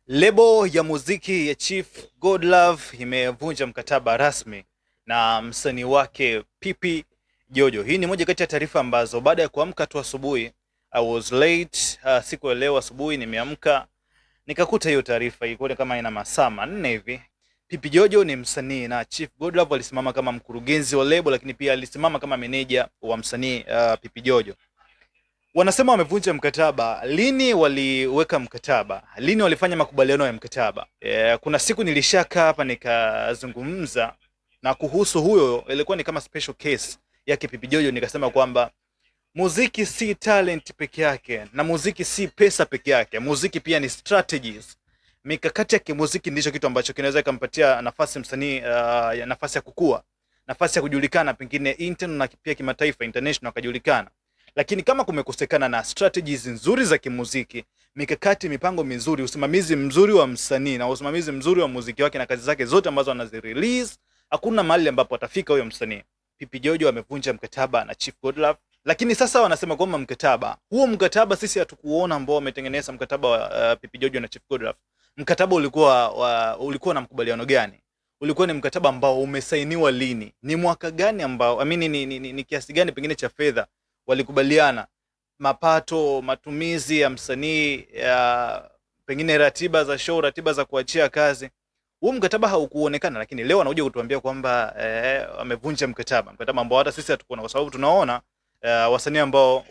Lebo ya muziki ya Chief Godlove imevunja mkataba rasmi na msanii wake Pipi Jojo. Hii ni moja kati ya taarifa ambazo baada ya kuamka tu asubuhi, I was late, siku ya leo asubuhi nimeamka nikakuta hiyo taarifa ilikuwa kama ina masaa manne hivi. Pipi Jojo ni msanii na Chief Godlove alisimama kama mkurugenzi wa lebo, lakini pia alisimama kama meneja wa msanii Pipi Jojo. Wanasema wamevunja mkataba. Lini waliweka mkataba? Lini walifanya makubaliano ya mkataba? Kuna siku nilishaka hapa nikazungumza na kuhusu huyo, ilikuwa ni kama special case yake Pipi Jojo, nikasema kwamba muziki si talent peke yake na muziki si pesa peke yake. Muziki pia ni strategies. Mikakati ya kimuziki ndicho kitu ambacho kinaweza kumpatia nafasi msanii nafasi ya kukua, nafasi ya kujulikana pengine international na pia kimataifa, international akajulikana. Lakini kama kumekosekana na strategies nzuri za kimuziki, mikakati, mipango mizuri, usimamizi mzuri wa msanii na usimamizi mzuri wa muziki wake na kazi zake zote ambazo anazi-release, hakuna mahali ambapo atafika huyo msanii. Pipi Jojo amevunja mkataba na Chief Godlove, lakini sasa wanasema kwamba mkataba sisi hatukuona ambao wametengeneza mkataba wa Pipi Jojo na Chief Godlove. Mkataba ulikuwa na makubaliano gani? Ulikuwa ni mkataba ambao umesainiwa lini? Ni mwaka gani ambao ni kiasi gani pengine cha fedha walikubaliana? Mapato, matumizi ya msanii, ya pengine ratiba za show, ratiba za kuachia kazi. Huu mkataba haukuonekana, lakini leo anakuja kutuambia kwamba wamevunja mkataba ambao hata sisi hatukuona, kwa sababu tunaona wasanii ambao